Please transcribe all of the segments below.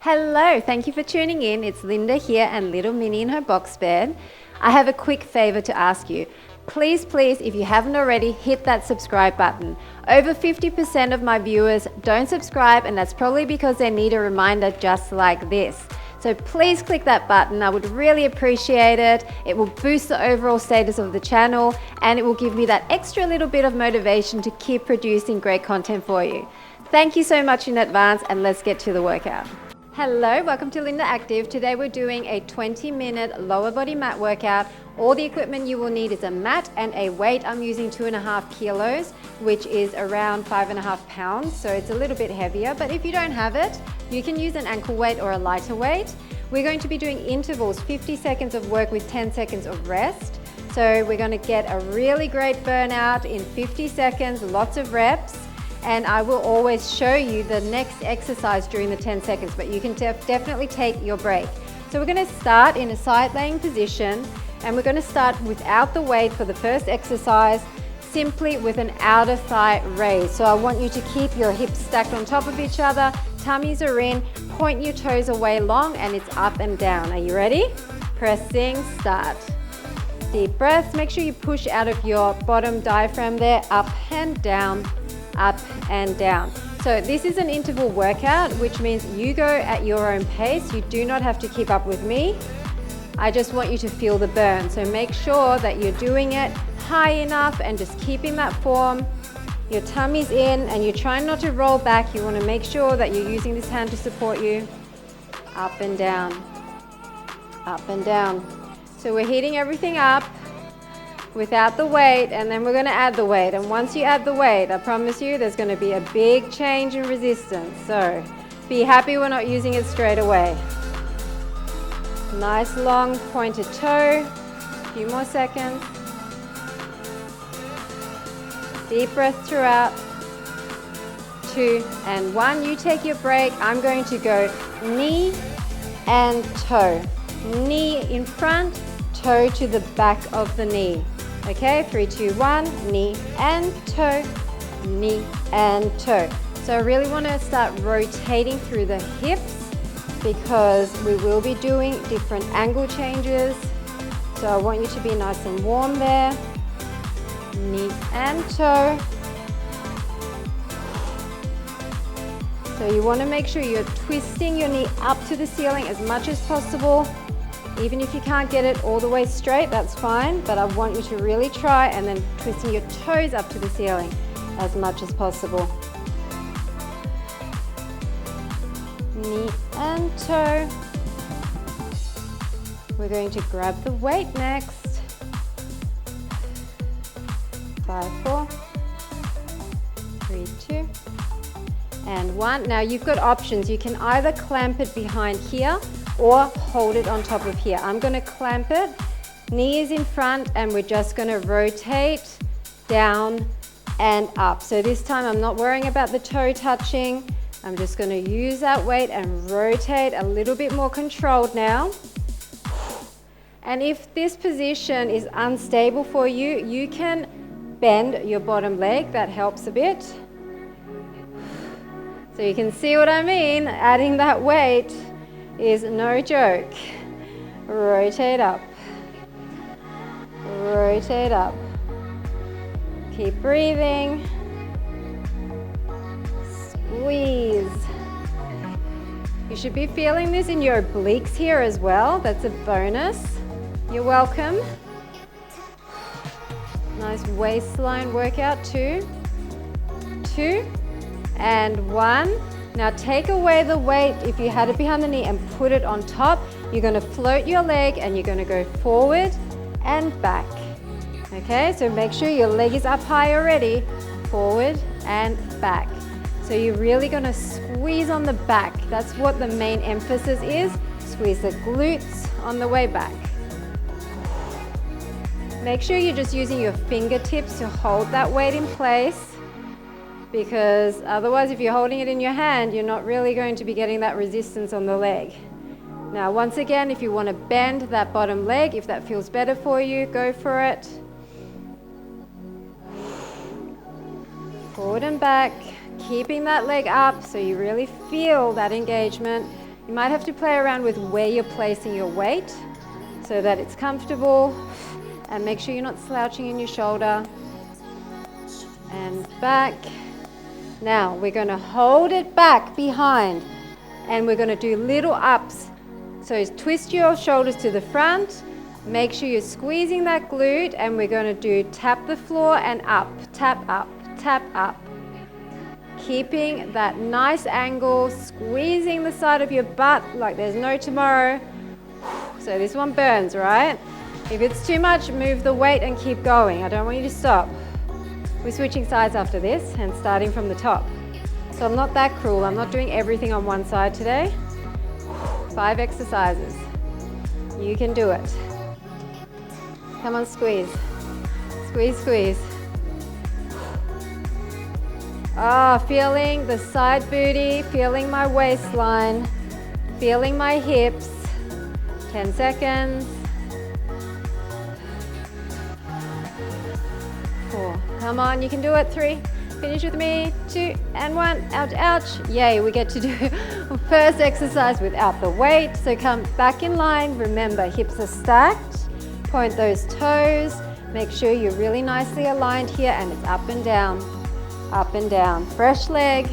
Hello, thank you for tuning in. It's Linda here and little Minnie in her box bed. I have a quick favor to ask you. Please, if you haven't already, hit that subscribe button. Over 50% of my viewers don't subscribe, and that's probably because they need a reminder just like this. So please click that button. I would really appreciate it. It will boost the overall status of the channel, and it will give me that extra little bit of motivation to keep producing great content for you. Thank you so much in advance, and let's get to the workout. Hello, welcome to Linda Active. Today we're doing a 20-minute lower body mat workout. All the equipment you will need is a mat and a weight. I'm using 2.5 kilos, which is around 5.5 pounds, so it's a little bit heavier, but if you don't have it, you can use an ankle weight or a lighter weight. We're going to be doing intervals, 50 seconds of work with 10 seconds of rest. So we're going to get a really great burnout in 50 seconds, lots of reps. And I will always show you the next exercise during the 10 seconds, but you can definitely take your break. So we're going to start in a side laying position, and we're going to start without the weight for the first exercise, simply with an outer thigh raise. So I want you to keep your hips stacked on top of each other, tummies are in, point your toes away long, and it's up and down. Are you ready? Pressing, start. Deep breaths, make sure you push out of your bottom diaphragm there, up and down, up and down. So this is an interval workout, which means you go at your own pace. You do not have to keep up with me. I just want you to feel the burn. So make sure that you're doing it high enough and just keeping that form. Your tummy's in and you're trying not to roll back. You want to make sure that you're using this hand to support you. Up and down, up and down. So we're heating everything up without the weight, and then we're going to add the weight. And once you add the weight, I promise you there's going to be a big change in resistance. So be happy we're not using it straight away. Nice long pointed toe. A few more seconds. Deep breath throughout. 2 and 1. You take your break. I'm going to go knee and toe. Knee in front, toe to the back of the knee. Okay, 3, 2, 1, knee and toe, knee and toe. So I really want to start rotating through the hips because we will be doing different angle changes. So I want you to be nice and warm there. Knee and toe. So you want to make sure you're twisting your knee up to the ceiling as much as possible. Even if you can't get it all the way straight, that's fine, but I want you to really try, and then twisting your toes up to the ceiling as much as possible. Knee and toe. We're going to grab the weight next. 5, 4, 3, 2, and 1. Now you've got options. You can either clamp it behind here or hold it on top of here. I'm going to clamp it, knee is in front, and we're just going to rotate down and up. So this time I'm not worrying about the toe touching. I'm just going to use that weight and rotate a little bit more controlled now. And if this position is unstable for you, you can bend your bottom leg. That helps a bit. So you can see what I mean. Adding that weight is no joke. Rotate up. Rotate up. Keep breathing. Squeeze. You should be feeling this in your obliques here as well. That's a bonus. You're welcome. Nice waistline workout. 2, 2, and 1. Now take away the weight if you had it behind the knee and put it on top. You're going to float your leg and you're going to go forward and back. Okay, so make sure your leg is up high already. Forward and back. So you're really going to squeeze on the back. That's what the main emphasis is. Squeeze the glutes on the way back. Make sure you're just using your fingertips to hold that weight in place, because otherwise if you're holding it in your hand, you're not really going to be getting that resistance on the leg. Now once again, if you want to bend that bottom leg, if that feels better for you, go for it. Forward and back, keeping that leg up so you really feel that engagement. You might have to play around with where you're placing your weight so that it's comfortable, and make sure you're not slouching in your shoulder. And back. Now we're going to hold it back behind, and we're going to do little ups. So twist your shoulders to the front, make sure you're squeezing that glute, and we're going to do tap the floor and up, tap up, tap up. Keeping that nice angle, squeezing the side of your butt like there's no tomorrow. So this one burns, right? If it's too much, move the weight and keep going. I don't want you to stop. We're switching sides after this and starting from the top. So I'm not that cruel. I'm not doing everything on one side today. 5 exercises. You can do it. Come on, squeeze. Squeeze, squeeze. Ah, feeling the side booty, feeling my waistline, feeling my hips. 10 seconds. 4. Come on, you can do it. 3. Finish with me. 2 and 1. Ouch, ouch. Yay, we get to do first exercise without the weight. So come back in line. Remember, hips are stacked. Point those toes. Make sure you're really nicely aligned here, and it's up and down. Up and down. Fresh leg.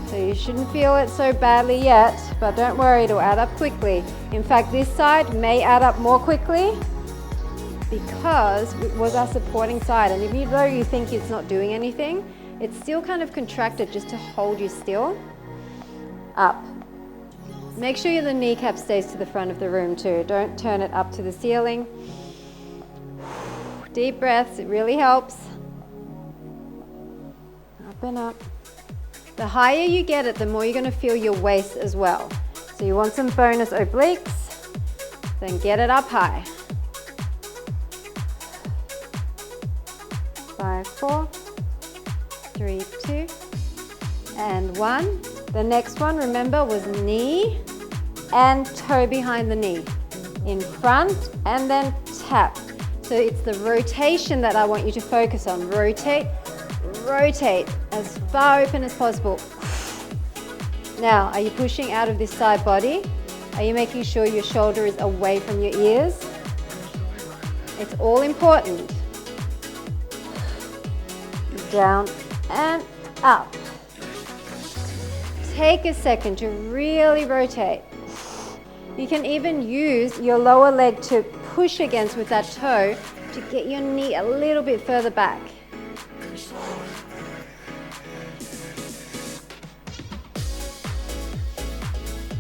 So you shouldn't feel it so badly yet, but don't worry, it'll add up quickly. In fact, this side may add up more quickly because it was our supporting side. And even though you think it's not doing anything, it's still kind of contracted just to hold you still. Up. Make sure the kneecap stays to the front of the room too. Don't turn it up to the ceiling. Deep breaths, it really helps. Up and up. The higher you get it, the more you're going to feel your waist as well. So you want some bonus obliques, then get it up high. 5, 4, 3, 2, and 1. The next one, remember, was knee and toe behind the knee. In front and then tap. So it's the rotation that I want you to focus on. Rotate, rotate as far open as possible. Now, are you pushing out of this side body? Are you making sure your shoulder is away from your ears? It's all important. Down and up. Take a second to really rotate. You can even use your lower leg to push against with that toe to get your knee a little bit further back.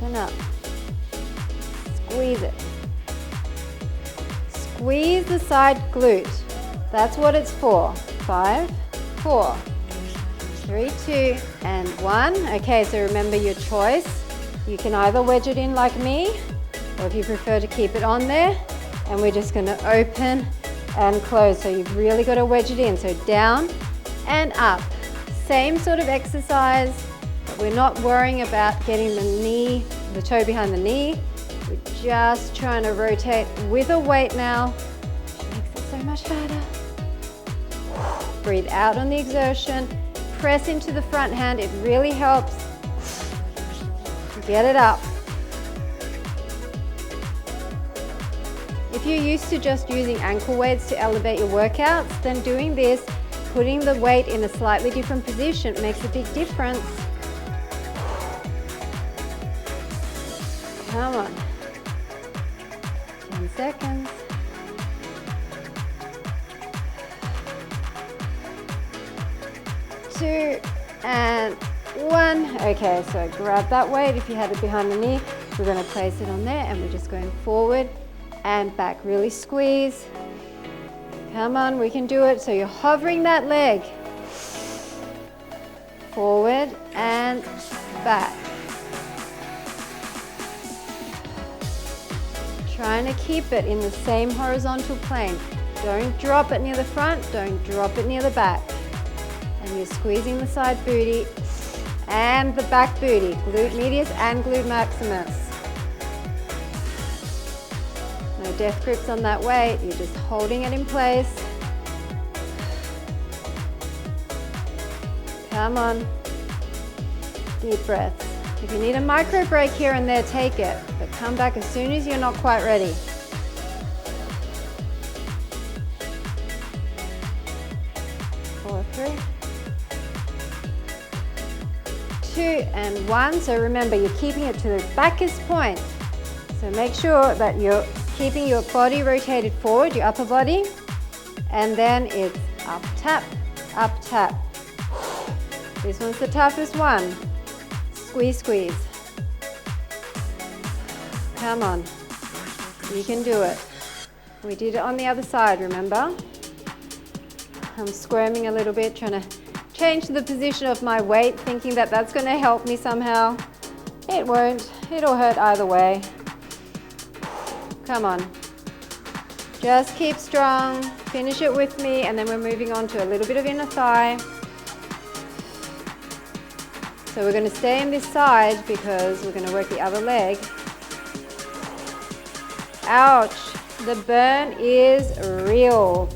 And up. Squeeze it. Squeeze the side glute. That's what it's for. 5, 4, 3, 2, and 1. Okay, so remember your choice. You can either wedge it in like me, or if you prefer to keep it on there, and we're just going to open and close. So you've really got to wedge it in. So down and up. Same sort of exercise, but we're not worrying about getting the toe behind the knee. We're just trying to rotate with a weight now, which makes it so much better. Breathe out on the exertion. Press into the front hand. It really helps. Get it up. If you're used to just using ankle weights to elevate your workouts, then doing this, putting the weight in a slightly different position makes a big difference. Come on. 10 seconds. 2 and 1. Okay, so grab that weight if you had it behind the knee. We're going to place it on there, and we're just going forward and back. Really squeeze. Come on, we can do it. So you're hovering that leg. Forward and back. Trying to keep it in the same horizontal plane. Don't drop it near the front, don't drop it near the back. And you're squeezing the side booty and the back booty, glute medius and glute maximus. No death grips on that weight, you're just holding it in place. Come on. Deep breaths. If you need a micro break here and there, take it, but come back as soon as you're not quite ready. 4, 3, 2, and 1. So remember, you're keeping it to the backest point. So make sure that you're keeping your body rotated forward, your upper body, and then it's up, tap, up, tap. This one's the toughest one. Squeeze, squeeze. Come on. You can do it. We did it on the other side, remember? I'm squirming a little bit, trying to change the position of my weight, thinking that that's going to help me somehow. It won't. It'll hurt either way. Come on. Just keep strong. Finish it with me, and then we're moving on to a little bit of inner thigh. So we're going to stay in this side because we're going to work the other leg. Ouch. The burn is real.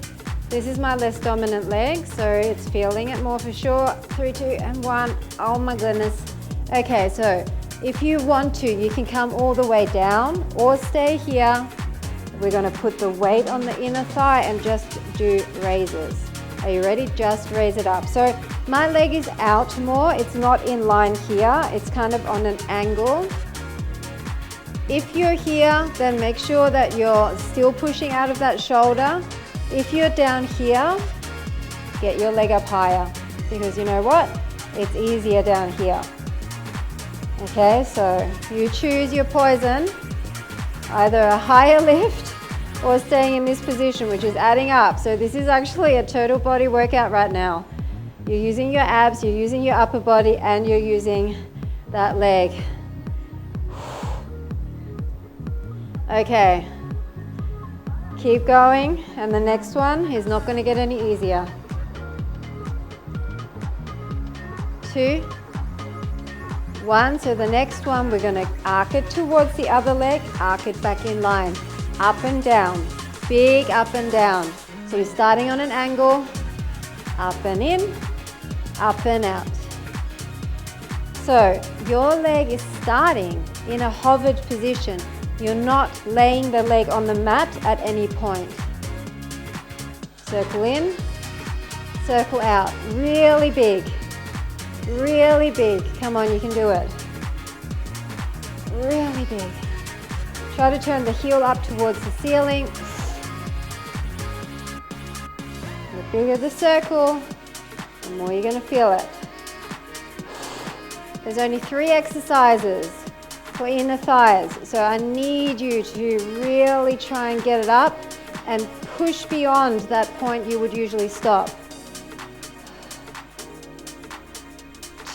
This is my less dominant leg, so it's feeling it more for sure. 3, 2, and 1. Oh my goodness. Okay, so if you want to, you can come all the way down or stay here. We're going to put the weight on the inner thigh and just do raises. Are you ready? Just raise it up. So my leg is out more. It's not in line here. It's kind of on an angle. If you're here, then make sure that you're still pushing out of that shoulder. If you're down here, get your leg up higher, because you know what? It's easier down here. Okay, so you choose your poison, either a higher lift or staying in this position, which is adding up. So this is actually a total body workout right now. You're using your abs, you're using your upper body, and you're using that leg. Okay. Keep going, and the next one is not going to get any easier. 2, 1. So the next one, we're going to arc it towards the other leg, arc it back in line, up and down, big up and down. So we're starting on an angle, up and in, up and out. So your leg is starting in a hovered position. You're not laying the leg on the mat at any point. Circle in, circle out. Really big, really big. Come on, you can do it. Really big. Try to turn the heel up towards the ceiling. The bigger the circle, the more you're going to feel it. There's only 3 exercises for inner thighs, so I need you to really try and get it up and push beyond that point you would usually stop.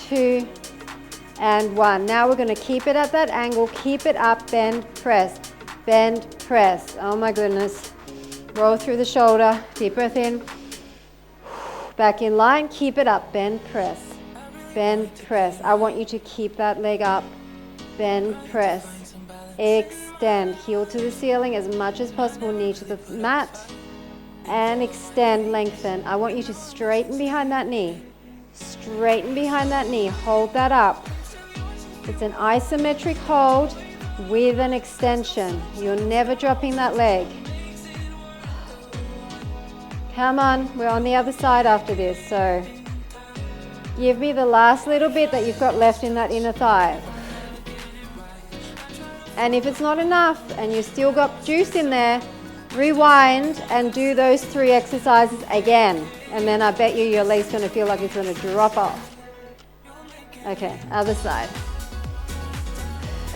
2 and 1. Now we're going to keep it at that angle, keep it up, bend, press, bend, press. Oh my goodness. Roll through the shoulder, deep breath in, back in line, keep it up, bend, press, bend, press. I want you to keep that leg up. Bend, press, extend, heel to the ceiling as much as possible, knee to the mat, and extend, lengthen. I want you to straighten behind that knee, straighten behind that knee, hold that up. It's an isometric hold with an extension. You're never dropping that leg. Come on, we're on the other side after this, so give me the last little bit that you've got left in that inner thigh. And if it's not enough and you've still got juice in there, rewind and do those 3 exercises again. And then I bet you your leg's going to feel like it's going to drop off. Okay, other side.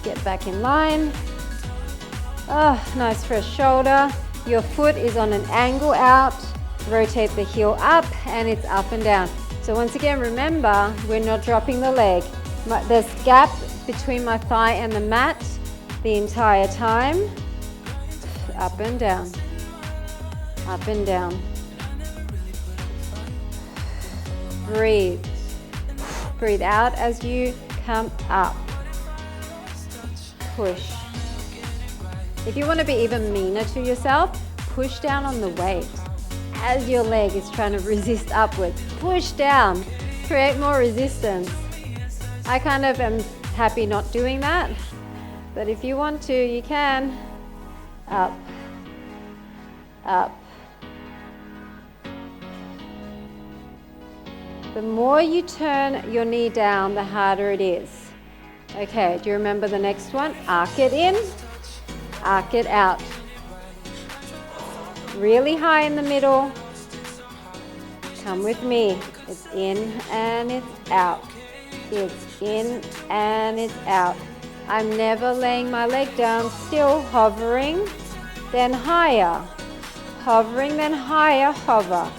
Get back in line. Oh, nice fresh shoulder. Your foot is on an angle out. Rotate the heel up and it's up and down. So once again, remember, we're not dropping the leg. There's gap between my thigh and the mat the entire time. Up and down, up and down. Breathe. Breathe out as you come up. Push. If you want to be even meaner to yourself, push down on the weight as your leg is trying to resist upwards. Push down, create more resistance. I kind of am happy not doing that. But if you want to, you can. Up, up. The more you turn your knee down, the harder it is. Okay, do you remember the next one? Arc it in, arc it out. Really high in the middle. Come with me. It's in and it's out. It's in and it's out. I'm never laying my leg down, still hovering, then higher. Hovering, then higher, hover.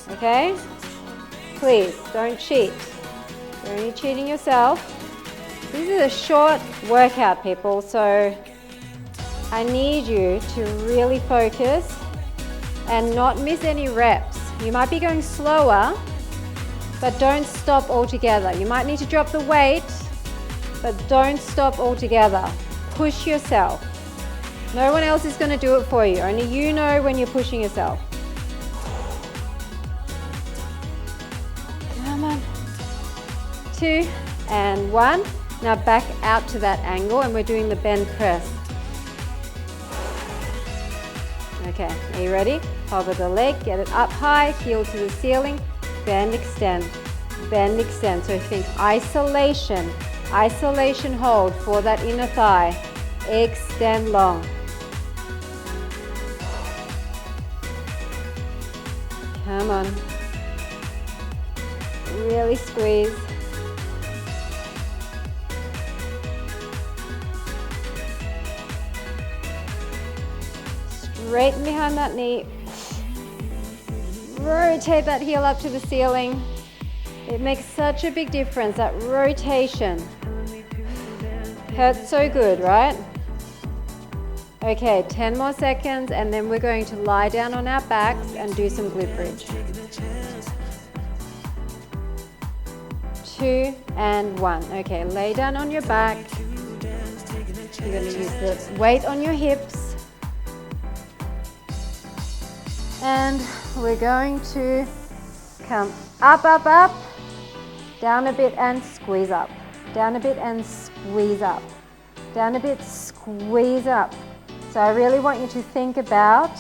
Okay? Please, don't cheat. You're only cheating yourself. This is a short workout, people, so I need you to really focus and not miss any reps. You might be going slower, but don't stop altogether. You might need to drop the weight, but don't stop altogether. Push yourself. No one else is going to do it for you. Only you know when you're pushing yourself. Come on. 2 and 1. Now back out to that angle, and we're doing the bend press. Okay, are you ready? Hover the leg, get it up high, heel to the ceiling, bend, extend, bend, extend. So think isolation, isolation hold for that inner thigh, extend long. Come on. Really squeeze. Straighten behind that knee. Rotate that heel up to the ceiling. It makes such a big difference, that rotation. Hurts so good, right? Okay, 10 more seconds, and then we're going to lie down on our backs and do some glute bridge. 2 and 1. Okay, lay down on your back. You're going to use the weight on your hips. And we're going to come up, up, up, down a bit and squeeze up, down a bit and squeeze up, down a bit, squeeze up. So I really want you to think about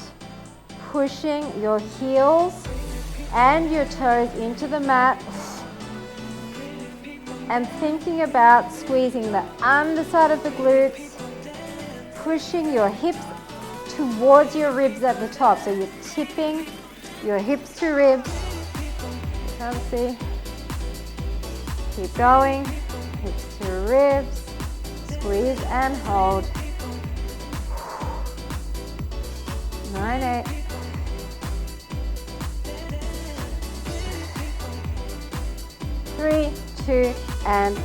pushing your heels and your toes into the mat and thinking about squeezing the underside of the glutes, pushing your hips towards your ribs at the top. So you're tipping your hips to ribs. Can't see. Keep going. Hips to ribs. Squeeze and hold. 9, 8. 3, 2, and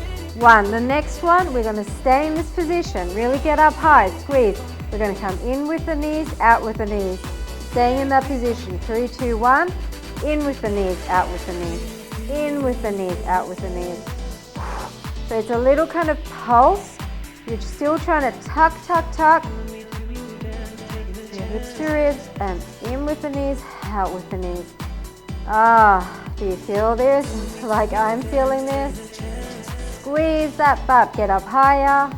1. The next one, we're going to stay in this position. Really get up high. Squeeze. We're going to come in with the knees, out with the knees. Staying in that position. 3, 2, 1. In with the knees, out with the knees. In with the knees, out with the knees. So it's a little kind of pulse. You're still trying to tuck, tuck, tuck. Your hips to ribs, and in with the knees, out with the knees. Do you feel this? Like I'm feeling this? Squeeze that butt. Get up higher.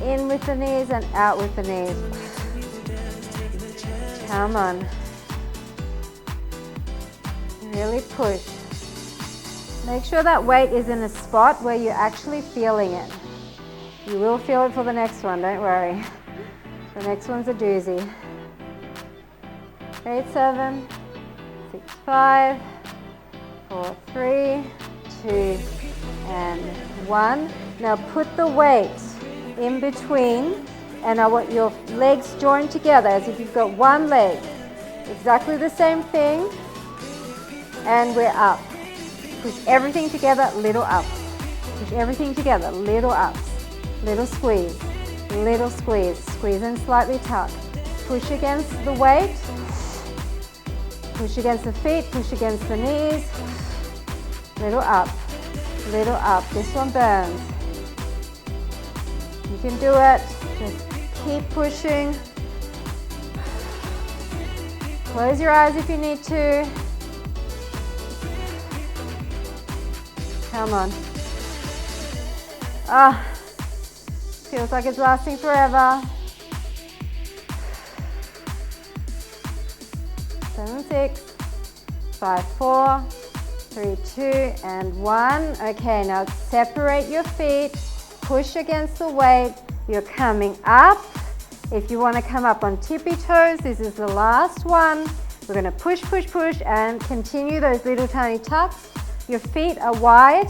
In with the knees and out with the knees. Come on. Really push. Make sure that weight is in a spot where you're actually feeling it. You will feel it for the next one, don't worry. The next one's a doozy. 8, 7, 6, 5, 4, 3, 2, and 1. Now put the weight in between, and I want your legs joined together as if you've got one leg. Exactly the same thing. And we're up. Push everything together, little ups. Push everything together, little ups. Little squeeze, little squeeze. Squeeze and slightly tuck. Push against the weight. Push against the feet, push against the knees. Little up, little up. This one burns. You can do it. Just keep pushing. Close your eyes if you need to. Come on. Ah, feels like it's lasting forever. 7, 6, 5, 4, 3, 2, and 1. Okay, now separate your feet, push against the weight. You're coming up. If you want to come up on tippy toes, this is the last one. We're going to push, push, push, and continue those little tiny tucks. Your feet are wide,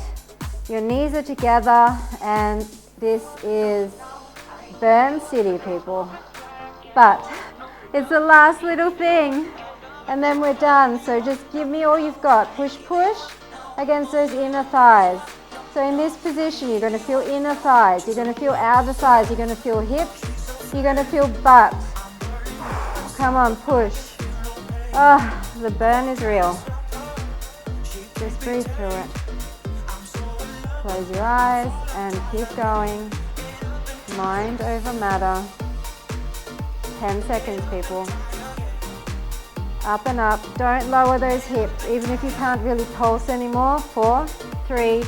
your knees are together, and this is Burn City, people. But it's the last little thing, and then we're done. So just give me all you've got. Push, push against those inner thighs. So in this position, you're going to feel inner thighs, you're going to feel outer thighs, you're going to feel hips, you're going to feel butt. Come on, push. Oh, the burn is real. Just breathe through it. Close your eyes and keep going. Mind over matter. 10 seconds, people. Up and up. Don't lower those hips, even if you can't really pulse anymore. 4, 3,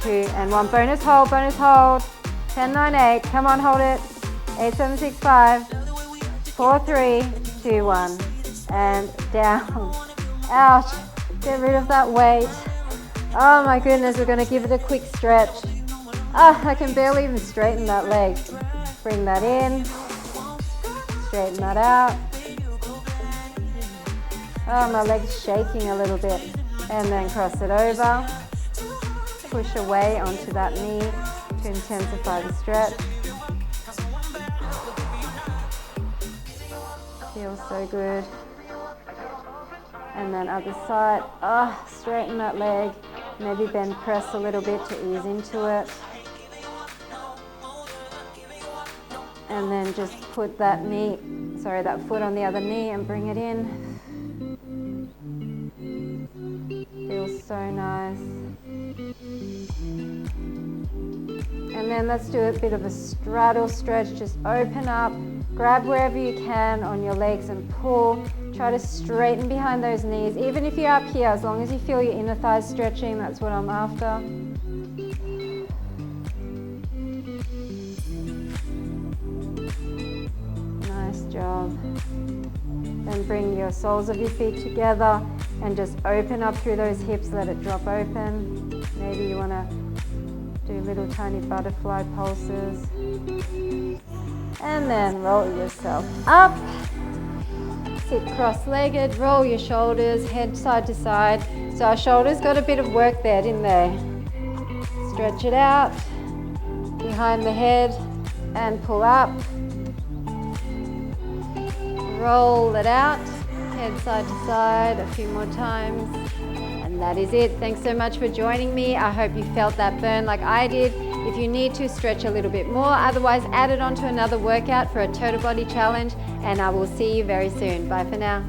2, and 1. Bonus hold, bonus hold. 10, 9, 8. Come on, hold it. 8, 7, 6, 5, 4, 3, 2, 1. And down. Ouch. Get rid of that weight. Oh my goodness, we're going to give it a quick stretch. Oh, I can barely even straighten that leg. Bring that in. Straighten that out. Oh, my leg's shaking a little bit. And then cross it over. Push away onto that knee to intensify the stretch. Feels so good. And then other side. Oh, straighten that leg. Maybe bend press a little bit to ease into it. And then just put that that foot on the other knee and bring it in. Feels so nice. And then let's do a bit of a straddle stretch. Just open up, grab wherever you can on your legs and pull. Try to straighten behind those knees. Even if you're up here, as long as you feel your inner thighs stretching, that's what I'm after. Nice job. Then bring your soles of your feet together and just open up through those hips, let it drop open. Maybe you want to do little tiny butterfly pulses. And then roll yourself up. Sit cross-legged, roll your shoulders, head side to side. So our shoulders got a bit of work there, didn't they? Stretch it out behind the head and pull up. Roll it out, head side to side a few more times. And that is it. Thanks so much for joining me. I hope you felt that burn like I did. If you need to, stretch a little bit more. Otherwise, add it on to another workout for a total body challenge. And I will see you very soon. Bye for now.